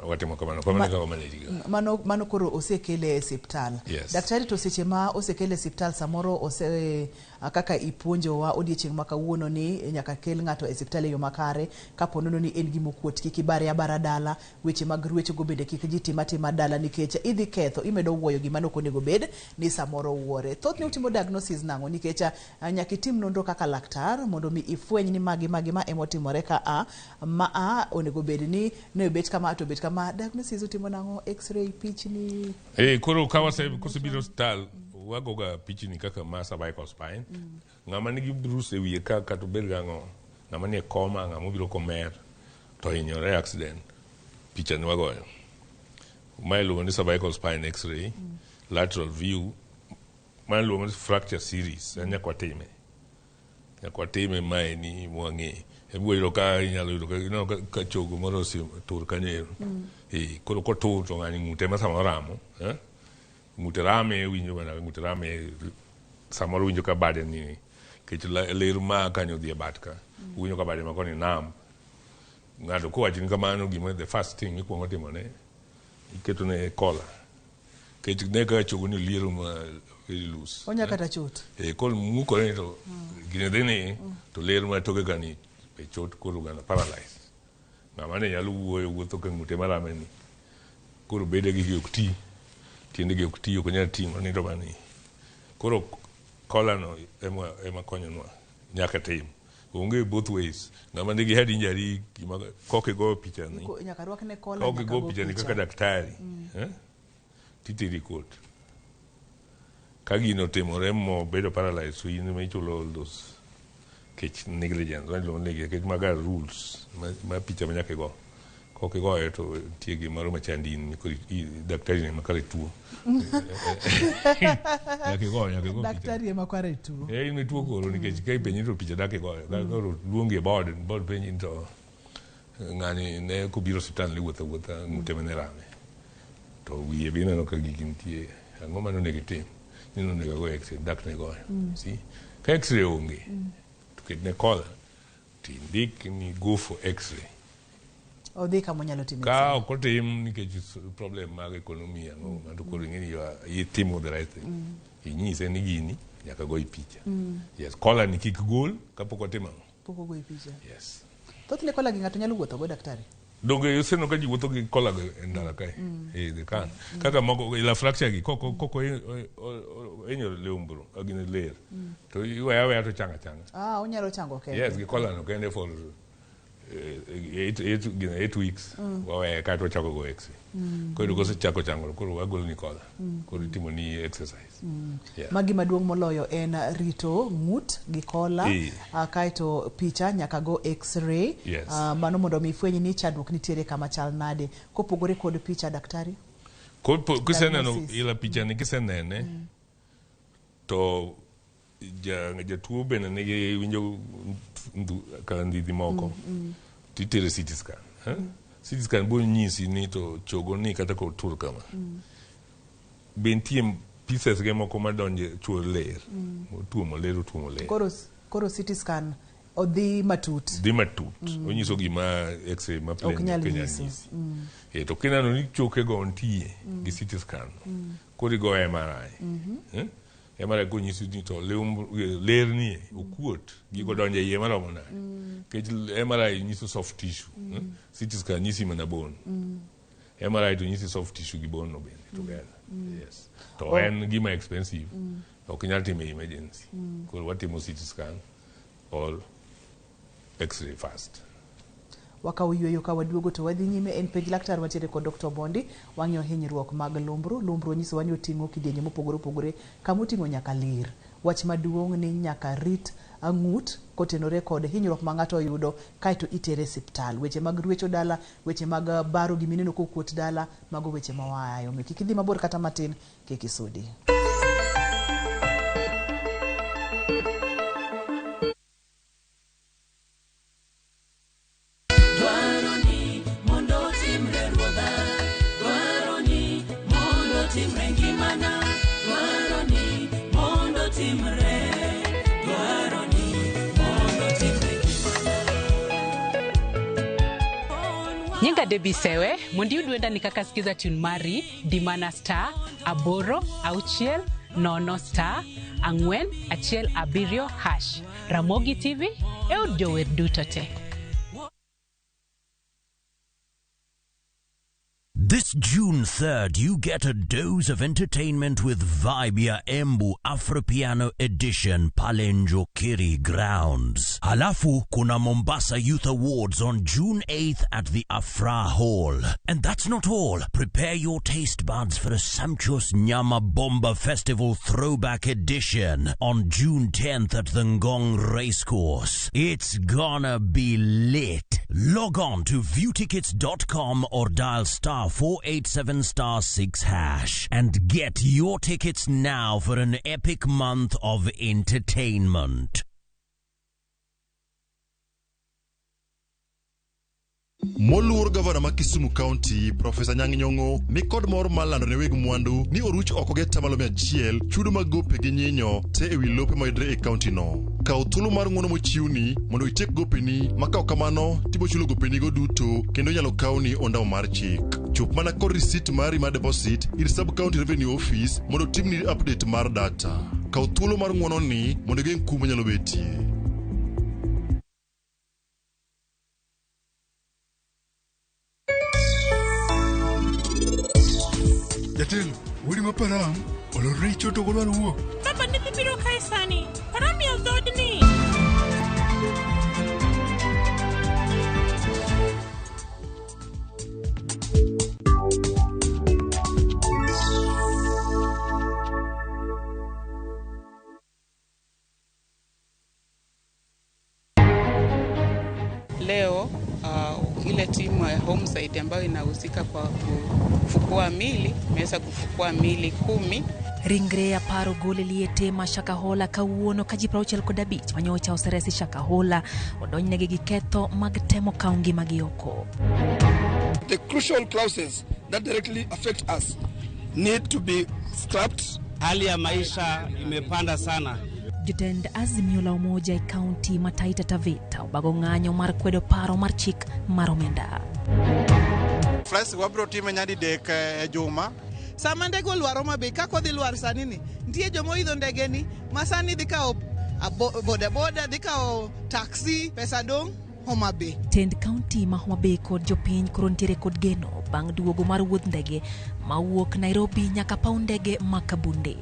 watemo kamano kaka mano koro osekele e siptal daktari to seche ma osekele siptal samoro kaka ipuonjowa odiochieng' ma kawuono ni nyaka kel ng'ato e siptal e yo makare kapo nono ni en gimo kuot kik ibare abara dala weche mag ruecho go bende kik ji tima dala nikech idhi ketho imedo wuoyo gima nok onego bed ni samoro wuore thoth ne utimo diagnosis nang'o nikech nyaka itim nonro kaka laktar mondo mi ifweny ni magi ma emotimore ka onego bed ni ne bet kama to bet kama diagnosis utimo nang'o x-ray pichni koro kosebiro hospital wagoga pichni kaka ma cervical spine ng'ama nigi bruise e wiye ka to bed gang'o ng'ama nie koma ng'ama obiro komer to hinyore accident picha ni wagoyo ma iluongo ni cervical spine x-ray lateral view ma iluongo ni fracture series en nyaka watime mae ni mwang'e ebuoyiro ka inyalo yudo ka chogo moro tur kanyo koro kotur to ng'ani ng'ute ma samoro ramo ng'ute rame winjo mana ng'ute rame samoro winjo ka bade ni kech ler ma kanyo dhi e bat ka winjo ka bade ma koni nam ng'ato kowacho ni kamano gima the first thing ikuongo timone iketo ne kola kech ne ka chogo ni liero ma very loose onya kata chot kol mukore to gine deni to ler ma toke gani e chot koro gana paralyzed ng'ama ne nyalo wuotho ka ng'ute marame ni koro bedegi gi ok ti tiendegi ok ti ok nyal ting'o nindo mani koro kolano ema konyonwa nyaka tim onge both ways ng'ama nigi head injury kokigo pichani nyaka rwak ne kola kokigo pichani kaka daktari titiri kot ka gino timore mo bedo paralyzed so in ichulo all those kech negligence kech maga rules ma picha manyaka igo kokigoyo to nitie gimoro machandi in daktari ne makare tuo daktari ema kware tuo in tuo koro nikech ka ipenji to picha dak igoyo koro luongi e bod penji to ng'ani ne kobiro osiptal ne wuotha ng'ute mane rame to wiye be ineno ka gigi nitie ang'o mano onego itim nino onego go x-ray dak ne goyo ka x-ray onge to ket ne kola tindik ni go for x-ray Odhi kama nyalo timo. Ka okotim nikech problem mag ekonomia ng'o koro ng'eni itimo the right thing. Inyise ni gini nyaka go picha. Yes, kola ni kik gol kapok otimo. Pok go picha. Yes. Thothne kola gi ng'ato nyalo wuotho go daktari. Donge yoseno ka ji wuotho gi kola go ndara kae. They can. Kaka moko la fracture gi koko enyo lihumbhlu agine ler. To iweya to changa. Onyalo chango kende. Yes, gi kola no kende for 8 weeks. Wawe ka to chako go x. Koro kose chako chango koro wagol ni kola. Koro itimo ni exercise. Magi maduong' moloyo en rito ng'ut gi kola, kaito picha nyaka go x-ray. Mano mondo mi fwenyi ni chandruok nitiere kama chal nade. Kopogore kod picha daktari. Kiseneno ila picha ni kisenene to jatuo bende nigi winjo ka ndidhi moko titere CT scan. CT scan bo nyisi ni to chogo ni kata ko tur kama. Bentie pieces ge moko madonje chuo ler. Tuomo ler. Koro CT scan odhi matut. Onyiso gima x-ray ma plain kenyanyisi. To kinano ni choke go ontie gi CT scan. Koro go MRI. MRI ko nyisi ni to ler ni okuot gigo donje iye maromo na. Kech MRI nyisi soft tissue. CT scan nyisi mana bone. MRI to nyisi soft tissue gi bone no bende together. Yes. To en gima expensive. Ok nyal time emergency. Koro watimo CT scan or x-ray first. Wakawiyweyo ka waduogo to wadhi nyime en penj laktar wantiere kod Dr. Bondi wang'iyo hinyruok mag lumbru onyiso ni oting'o kidienje mopogore kama oting'o nyaka lir. Wach maduong' ni nyaka rit ng'ut kotenore kod hinyruok ma ng'ato oyudo kaito itere siptal. Weche mag ruecho dala, weche mag baro gi mineno kokuot dala, mago weche mawayo. Kik idhi mabor kata matin kik isudi. Nyinga debisewe, mundi udwenda nikakasikiza tune mari, dimana star, aboro, auchiel, nono star, ang'wen, achiel, abirio, hash. Ramogi TV, eud jower dutote. This June 3rd, you get a dose of entertainment with Vibia Embu Afropiano Edition Palenjo Kiri Grounds. Halafu kuna Mombasa Youth Awards on June 8th at the Afra Hall. And that's not all. Prepare your taste buds for a sumptuous Nyama Bomba Festival Throwback Edition on June 10th at the Ngong Racecourse. It's gonna be lit. Log on to viewtickets.com or dial star 487 star 6 hash and get your tickets now for an epic month of entertainment. Moluor Gavana ma Kisumu County, Professor Nyang'nyong'o, ni kod mor malando ne weg mwandu ni oruch oko ge tamalo 100 chudo mag gope gi nyinyo te ewi lope mayudre e county no. Kaw thuolo mar ng'uono mochiwni mondo itiek gopeni, ma kaw kamano tibo chulo gopeni go duto kendo nyalo kawni ondamo mar chik. Chop mana kod receipt mari mar deposit ir sub county revenue office mondo timni update mar data. Kaw thuolo mar ng'uono ni mondo geng' kum nyalo betie. Jatelo, wodi ma param, olore choto golwar wuok. Baba ne bibiro kae sani, param ya dhodni. Leo ile timu ya Homesite ambayo inahusika kwa kufukua mili imeweza kufukua mili 10. Ringre ya paro gole lietema Shakahola kawuono kajiprauchiel kod abich manyocha oseresi Shakahola odonjnegi gi ketho mag temo kaungi magioko. The crucial clauses that directly affect us need to be scrapped. Hali ya maisha imepanda sana. Jotend Azimio la Umoja e kaunti ma Taita Taveta obago ng'anyo mar kwedo paro mar chik mar omenda. Flights wabro time nyadi dek e juma. Sama ndege olwaro mabe kako dhi lwar sani ni nitie jomo idho ndege ni ma sani dhi kawo boda boda dhi kawo taxi pesa dong Homa Bay. Tend kaunti ma Homa Bay kod jopiny koro ntiere kod geno bang' duogo mar wuodh ndege ma wuok Nairobi nyaka paw ndege ma Kabunde.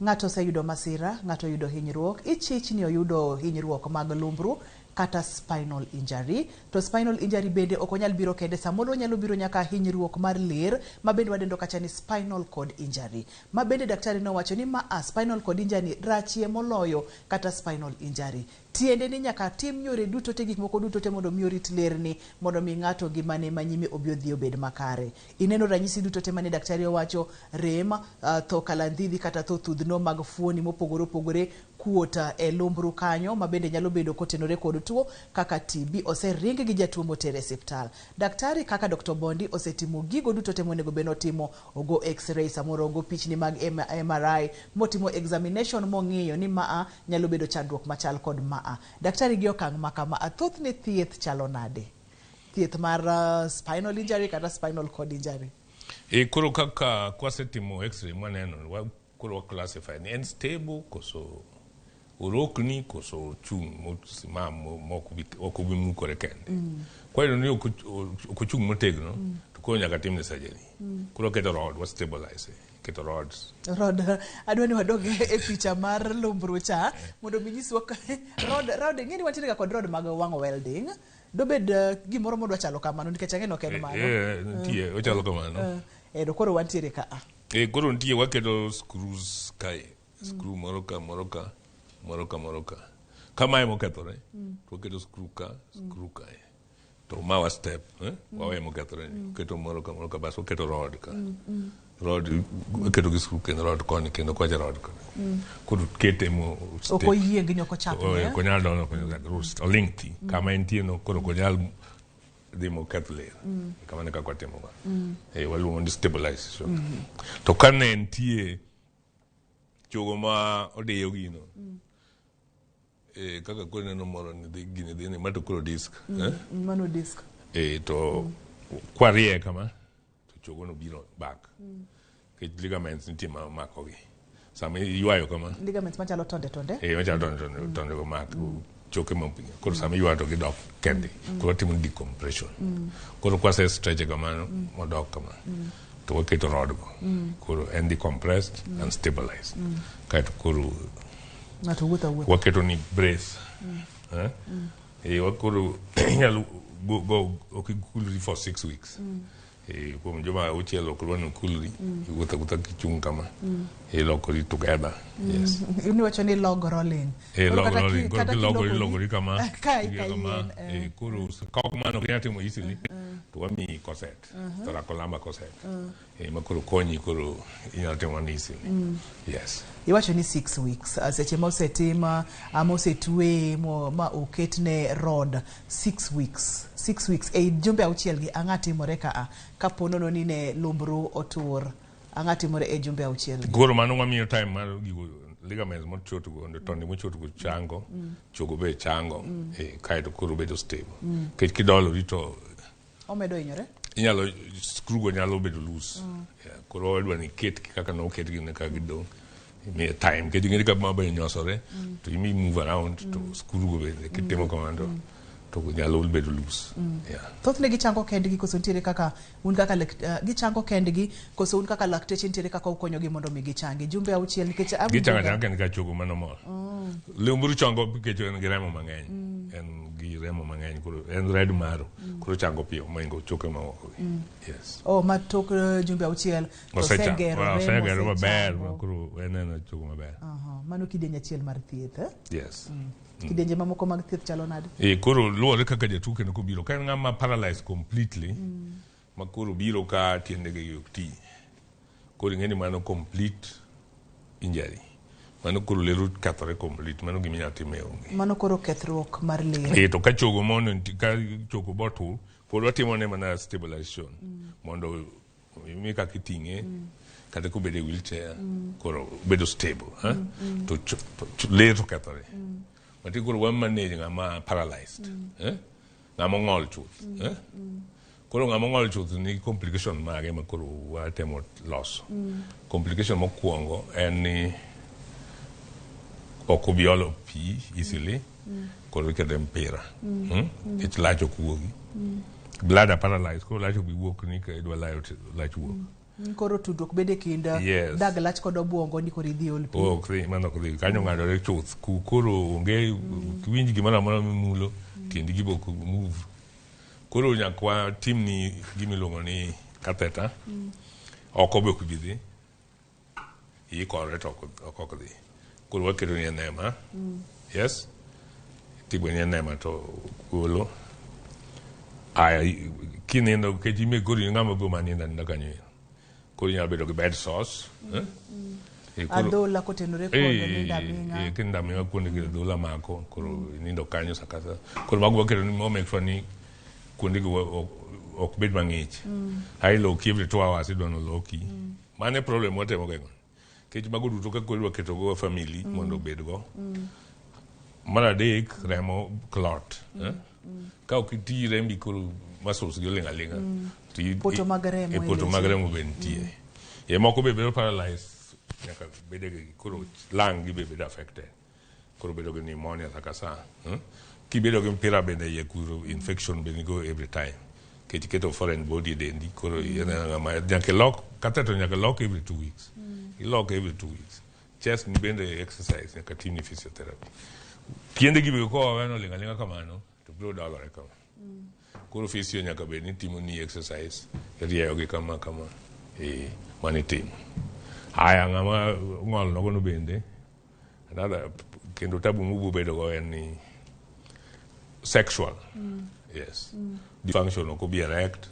Ng'ato oseyudo masira, ng'ato oyudo hinyruok, ichich ni oyudo hinyruok mag lumbru kata spinal injury. To spinal injury bende ok onyal biro kende, samoro nyalo biro nyaka hinyruok mar ler, ma bende wadendo kacha ni spinal cord injury. Ma bende daktari nowacho ni spinal cord injury rachie moloyo kata spinal injury. Tiende ni nyaka tim yore duto te gik moko duto te mondo mi orit lerni, mondo mi ng'ato gimane manyime obi odhi obed makare. Ineno ranyisi duto te mane daktari owacho, rem, tho kalandhidhi kata tho thudhno mag fuoni mopogore opogore kuota e lumbru kanyo, ma bende nyalo bedo kotenore kod tuo kaka TB. Osering gi jatuo motere e osiptal. Daktari kaka Dr. Bondi osetimo gigo duto te monego beno timo, ogo x-ray, samoro ogo pichni mag MRI, motimo examination mong'iyo ni nyalo bedo chandruok machal kod Daktari gi okang' makama, athoth ne thieth chalo nade? Thieth mar spinal injury kata spinal cord injury? Koro kaka kwasetimo x-ray mwaneno, kuro classify ni en stable koso urokni koso chung okubi mukore kende. Kwa hiyo ni okuchung motegno, tuko nyaka timne surgery. Kuro keto rod, was stabilize. Keto rods. Rod, adwani wadoge e picha mar lumbru cha, mondo minyiswa rod, ng'eni wantiere kod rod mag wang'o welding, dobed gimoro modwa chalo kamano, nikech ang'eno ken mano. Nitie, ochalo kamano. Do koro wantiere ka. Koro nitie waketo screws kae, screw moro ka. Kama mokethore, waketo screw kae. To mawa step, wawe mokethore, keto moro ka bas, waketo rod ka. Rod, keto gi screw kendo rod koni kendo kwacha rod koni. Koro kete mo step. Oko yieng nyoko chapo ne? Konyal dono o lengthi. Kama entieno koro konyal dimo ketho ler. Kama ne kakwa timo ba. Waluongo ni stabilization. To kane entie chogo ma odeyo gino. Kaka kore neno moro ni gini dhini mato kuro disk. Mano disk. To kwarie kama. Chogo no biro back. Ligaments nitie ma mako gi. Sama yuayo kama. Ligaments machalo tonde. Machalo tonde go mako. Choke mampinga. Koro sama yuayo to gidok kendi. Koro timo decompression. Koro kwase stretch kama modok kama. To waketo rod go. Koro and decompressed and stabilized. Kaito koro waketo ni brace. Wakoro nyalo go okikuli for 6 weeks. Kuom joma uchielo kulwano kulri wuotha kichung kama lokori together. Yes. Iniwacho ni log rolling. Logori kama koro kok mano kinyatimo easily to wami corset kolamba corset makoro konyi koro inyalo timo easily. Yes. Iwacho ni 6 weeks seche ma osetima osetwe ma oketne rod 6 weeks jumbe auchiel gi ang'atimore kaponono ni ne lumbru otur ang'atimore e jumbe auchiel. Goro mano wamiyo time mar gigo ligaments mochoto go tonde mochoto go chango chogo be chango kaito koro bedo stable. Kidolo rito omedo hinyore. Inyalo screw go nyalo bedo loose. Koro odwa ni ket kaka no ket gi ka gidong. Me time ke dingi ka mabe nyosore to you move around to screw go be kitemo komando. To nyalo bedo loose. Thothne gichango kendgi koso ntiere kaka un kaka gichango kendgi koso un kaka lakteche ntiere kaka ukonyo gi mondo mi gichangi jumbe auchiel nikech gichanga kan ka chogo mano mor. Lumburu chango kecho en gremo mang'eny. En gi remo mang'eny koro en red maro koro chango pio maingo choke ma oko. Yes. Ma tok jumbe auchiel to segero maber koro en chogo maber. Mano kidieny achiel mar thieth. Yes. Kidenje mamoko mag thieth chalo nade? Koro luore kaka jatuo kendo kobiro ka en ng'ama paralyzed completely ma koro biro ka tiende gi ok ti. Koro ng'eni mano complete injury. mano koro ler kethore complete, mano gima inyalo time onge. Mano koro kethruok mar ler. To ka chogo mono, ka chogo bottle, pod watimone mana stabilization, mondo imi kaka iting'e, kata kobedo e wheelchair, koro bedo stable, to ler to kethore. Mati koro wan manage ng'ama paralyzed, ng'ama ong'ol chuth. Koro ng'ama ong'ol chuth ni complication mage ma koro watemo loso. Complication mokwongo en ni ok obi olo pi easily, koro ikete mpira. Ich lach ok wuogi. Bladder paralyzed, koro lach ok wuok ni ka idwa lach wuok. Koro tudruok bede kind dag lach kod obwongo ni koro idhi ol pi. Ok, mano ok dhi. Kanyo ng'adore chuth. Koro onge winj gimoro amora mimulo, tiendi gi bok move. Koro nyakwa tim ni gimiluongo ni catheter. Oko be ok bi dhi. Ikore to ok dhi. Koro waketo ni enema. Yes? Tigo ni enema to golo. Aya, kinindo, kechi me koro ng'ama go manindo nindo kanyo. Koro nyalo bedo gi bed sores. Adhola kotenore kod ninda kinda minga kuonde gi adhola mako. Koro nindo kanyo sakasa. Koro mago waketo ni make sure ni kuonde gi ok bed mang'ich. Ailo ki every 2 hours idwano loki. Mane problem watemo gengo. Kech mago duto ka koro waketo go family mondo bed go. Mar adek, remo clot. Ka ok iti rembi koro muscles gi olinga linga. Poto mag remo. Poto mag remo be nitie. E moko be bedo paralyzed. Nyaka bede gi koro lung gi be bedo affected. Koro bedo gi pneumonia sakasa. Kibedo gi mpira bende ye kuro infection bende go every time. Kech keto foreign body dendi koro nyaka lock catheter nyaka lock every 2 weeks. Lock every 2 weeks. Chest ni bende exercise nyaka tim ni physiotherapy. Piende gi be ko wano linga kamano to bro dagore kama. Koro physio nyaka bende ni timo ni exercise rieyo gi kama mani tim. Aya ng'ama ng'ol nogo no bende another kendo tabu mubu bedo go en ni sexual. Yes. Dysfunction ok obi erect.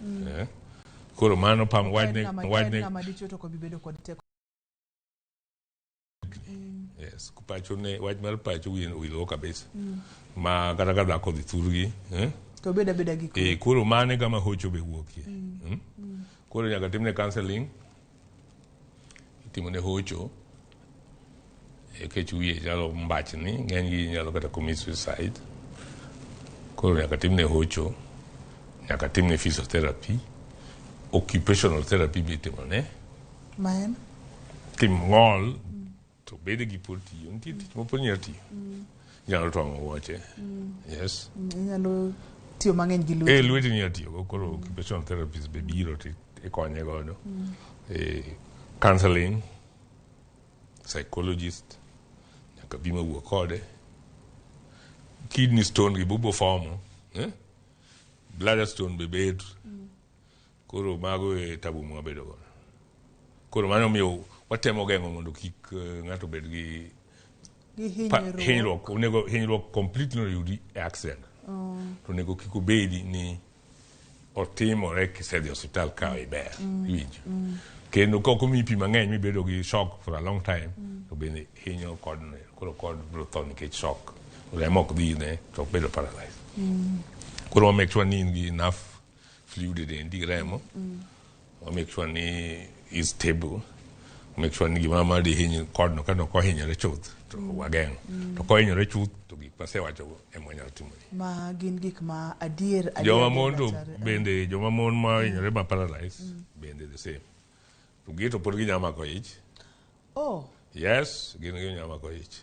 Koro mano pam wajne ng'ama dichuo to ko bibedo kod teko. Yes, kupacho ne waj mar pacho wilo kabisa. Ma kata ka dhako dhi thurgi, to beda gi koro mane kama hocho be wuokie. Koro nyaka timne counseling. Itimo ne hocho. Kech wiye chalo mbachni, ng'eny gi nyalo kata commit suicide. Koro nyaka timne hocho, nyaka timne physiotherapy, occupational therapy be timo ne. Maen? Kim ng'ol, to bede gi pod tiyo, nitie tich mopod nyalo tiyo. Nyalo twang'o wuoche. Yes. Nyalo tiyo mang'eny gi lweti. Lweti nyalo tiyo, koro occupational therapist be biro to ikonye godo. Counseling, psychologist, nyaka bima wuo kode. Kidney stone gi bubo formo. Bladder stone be bed. Koro mago tabu mwabedo godo. Koro mano miyo watemo gengo mondo kik ng'ato bed gi hinyruok. Onego hinyruok completely yudi accident. To nego kik obedi ni otimore kisedhi hospital ka iber. Iwinjo. Kendo koko mipi mang'eny mibedo gi shock for a long time. To bende hinyo kod koro kod bro tho nikech shock. Remo ok dhi ne to bedo paralyzed. Koro make sure ni in gi enough fluid dendi remo. Make sure ni is stable. Make sure ni gima ma di hinyo kod no kano ko hinyore chuth to wageng. To ko hinyore chuth to gik masewacho emo nyalo timo. Ma gin gik ma adier. Joma mon to bende joma mon ma hinyore ma paralyzed bende the same. To gito pod ginyama ko ich. Oh. Yes, gin ginyama ko ich.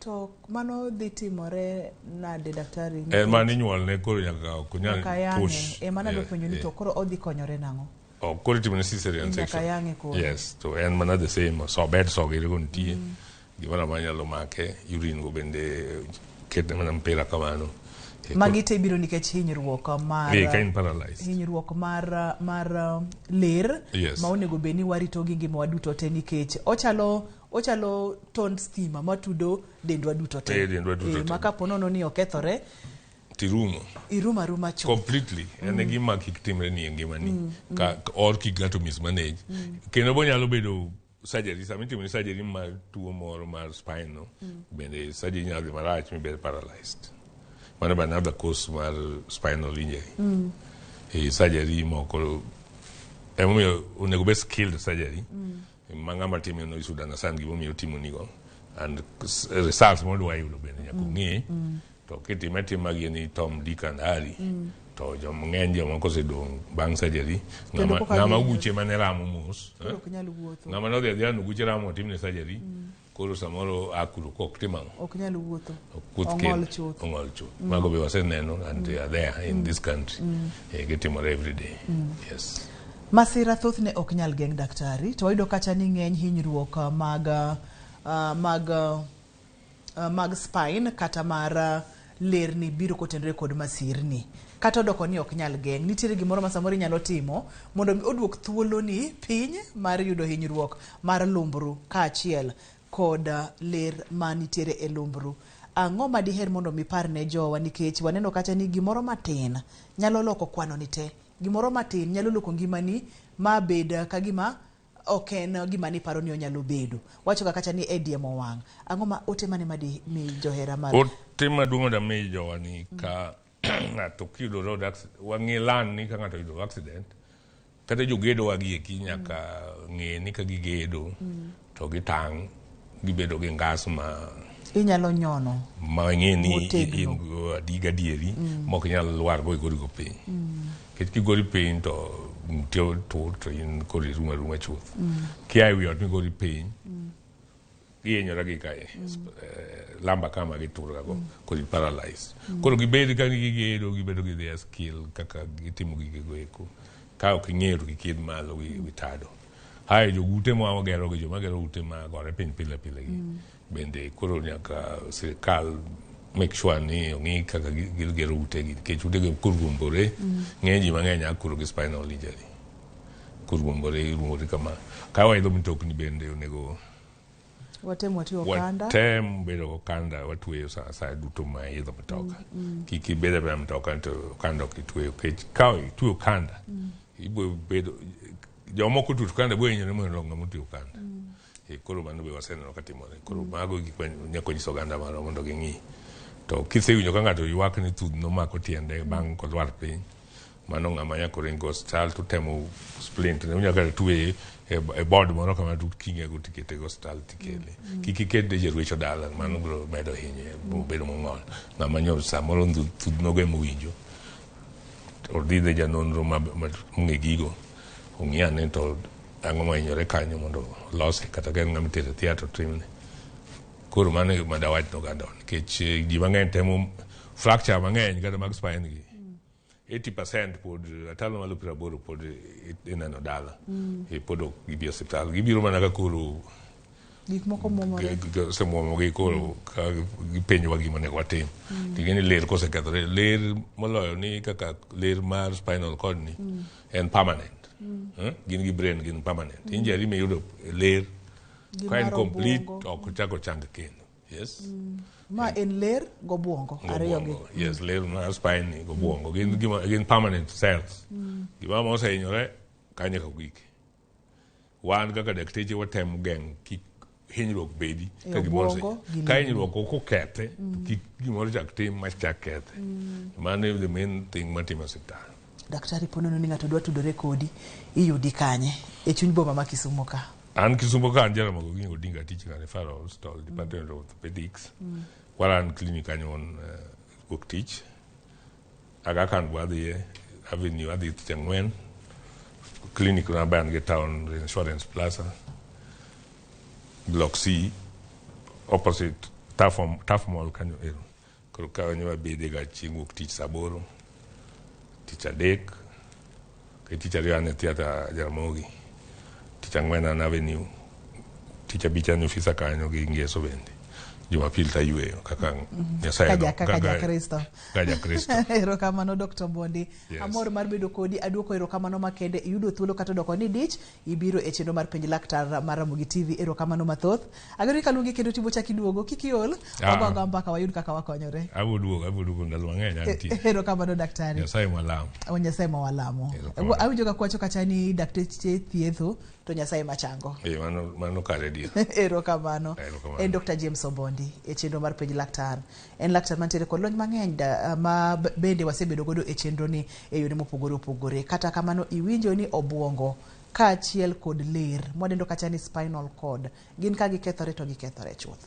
To mano dhi timore nade daktari? Mani nyuol ne koro nyaka kunyal push. Mana do penjo ni to koro odhi konyore nang'o? Koro timo ne cesarean section. Nyaka yange koro. Yes, to en mana the same. So bed so gire go nitie. Gimana manyalo make urine go bende kete mana mpira kamano. Magi te biro nikech hinyruok mar kain paralyzed. Hinyruok mar ler ma onego beni warito gi ngima waduto te nikech ochalo tond stima matudo dendwa duto te. Maka ponono ni okethore tirumo. Iruma cho. Completely. En gima kik timre ni ngima ni. Ka or kik gato mismanage. Kendo bo nyalo bedo surgery, samitimo surgery mar tuo moro mar spine no, bende surgery nyalo dhi marach mibed paralyzed. Mano be another cause mar spinal injury. Surgery moko emomiyo onego bed skilled surgery. Mang'ama timo no isuda na san gimomiyo timo nigo. And results modwa yudo bende nyaka ng'e. To kitime magi ni Tom, Dick and Harry. To jom ng'eny jomoko osedong' bang' surgery. Ng'ama uche mane ramo mos. Ng'ama nodhi adhiya nuguche ramo otimne surgery. Koro samoro akuro kok timang'. Ok nyalo wuotho. Ong'ol chuth. Mago be waseneno and they are there in this country. Gitimore every day. Yes. Masira thoth ne ok nyal geng' daktari. To wayudo kacha ni ng'eny hinyruok mag spine kata mar lerni biro kotenore kod masirni. Kata odoko ni ok nyal geng'. Nitiere gimoro ma samoro nyalo timo mondo oduok thuolo ni piny mar yudo hinyruok mar lumbru kaachiel kod ler manitiere e lumbru. Ang'o ma diher mondo mipar ne jowa nikech waneno kacha ni gimoro matin nyalo loko kwano ni te. Gimoro matin nyalo loko ngimani ma bed ka gima ok en gima ni paro ni onyalo bedo. Wacho kacha ni ediemo wang'. Ang'o ma ote mane ma di mi johera mar ote maduong' da mi jowa ni ka ng'ato kiyudo road accident wang'e lan ni ka ng'ato yudo accident kata jogedo wagi eki nyaka ng'e ni ka gigedo to gitang' gibedo gi ngas ma inyalo nyono ma ng'e ni in adiga dieri mok nyalo lwar go igori go piny ket kigori piny to mtio to in kori ruma chuth kia wi ot migori piny giyenyora gi kae lamba kama gitura go kori paralyzed koro gibed ka gigedo gibedo gi their skill kaka gitimo gigego eko ka ok ng'ero gi kid malo wi tado hai jo ute mo agero gi joma gero ute ma gore piny pile gi bende koro nyaka sirkal make sure ni ong'i kaka gigero ute gi kech ute gi kurgumbore ng'eny ji mang'eny akuro gi spinal injury kurgumbore rumore kama ka waidho mtokni bende onego watem bedo kanda watweyo sa duto ma idho mtoka kiki beda ba mtoka to kanda kitweyo kech ka itweyo kanda ibo bedo jomoko tutu kanda bo yenyore mo longa mutweyo kanda koro mano be waseneno katimore koro mago gik nyako nyiso ganda maro mondo ging'i to kisewinjo ka ng'ato ywak ni thudhno mako tiende bang' kolwar piny mano ng'ama nyako ringo hospital to temo splint ne unyaka tuwe e board moro kama tu kinge go tikete go hospital tikele kiki kede je rwecho dala mano bro medo hinye bedo mong'ol ng'ama nyor samoro thudhno go mowinjo ordide janonro ma ng'e gigo ong'iane to ang'o ma hinyore kanyo mondo lose kata ka ng'ama tere theatre trimne koro mano ma dawach no ganda nikech ji mang'eny temo fracture mang'eny kata mag spine gi 80% pod atalo malo 80 pod ineno dala pod ok gibi hospital gibiro mana ka koro gik moko momore semuomo gi koro ka gipenjowa gima ne watim tigeni ler kosekethore ler moloyo ni kaka ler mar spinal cord ni en permanent gin gi brain gin permanent injury me yudo ler ka en complete ok chako chang kendo yes ma en ler go buongo ariyo gi yes ler mar spine go buongo gin permanent cells gima mo senyore kanye ka gike wan kaka dakteche watem geng ki hinyruok bedi ka gimoro ka hinyruok ok okethe ki gimoro chak tim ma chak kethe mano the main thing matimo hospital. Daktari ponono ni ng'ato dwa tudore kodi iyudi kanye e chuny boma ma Kisumo ka an Kisumo ka an Jaramogi Oginga Odinga teaching at Referral Hospital Department of Orthopedics waran clinic anyon work teach aga kan wadhi avenue adhi tengwen clinic na ban get town insurance plaza block C opposite Tough Mall kanyo ero koro kanyo abede ga chieng' work teach saboro tich adek ke tich ariyo ane theatre Jaramogi tich ang'wen an avenue tich abich an ofisa kanyo gi ngeso bende Jumapil ta yweyo kaka Nyasaye kaka Kristo erokamano Dr. Bondi amor mar bedo kodi aduoko erokamano makende iyudo thuolo kata doko ni dich ibiro e chenro mar penj laktar mar Ramogi TV erokamano mathoth agero kaluongi kendo tibo chaki duogo kikiol wagoga mbaka wayud kaka wakonyore abudugo ndalo mang'eny antie erokamano daktari Nyasaye mwalamo awinjo ka kwacho kacha ni dakteche thietho to Nyasaye machango. Mano kare dia. Erokamano. En Dr. James Obondi e chenro mar penj laktar. En laktar mantiere kod lony mang'eny ma bende wasebedo godo e chenro ni e yore mopogore opogore. Kata kamano iwinjo ni obwongo kaachiel kod ler mwadendo kacha ni spinal cord gin ka gikethore to gikethore chuth.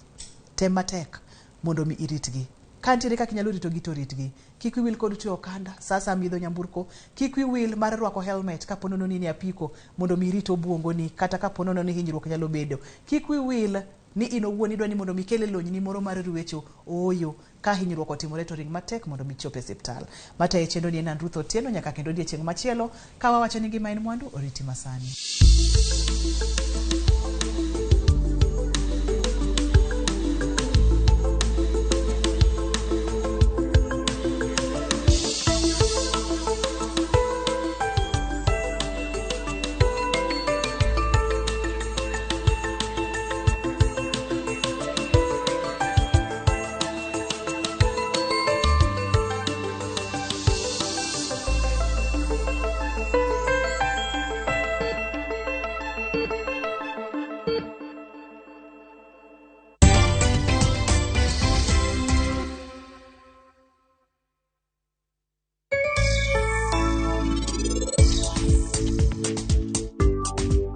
Tem matek mondo mi iritgi. Kantiere kaka inyalo rito gi to ritgi. Kik wil kod tuyo kanda, sasa midho nyamburko. Kik wil mar rwako helmet ka ponono ni apiko mondo mi rito obwongo ni kata ka ponono ni hinyruok nyalo bedo. Kik wil ni inowuon idwa ni mondo mi kele lony ni moro mar ruecho. Oyo ka hinyruok otimore to ring matek mondo mi chope hospital. Mata e chendo ni en Ruth Otieno nyaka kendo odiechieng' machielo ka wawacho ni ngima en mwandu oriti masani.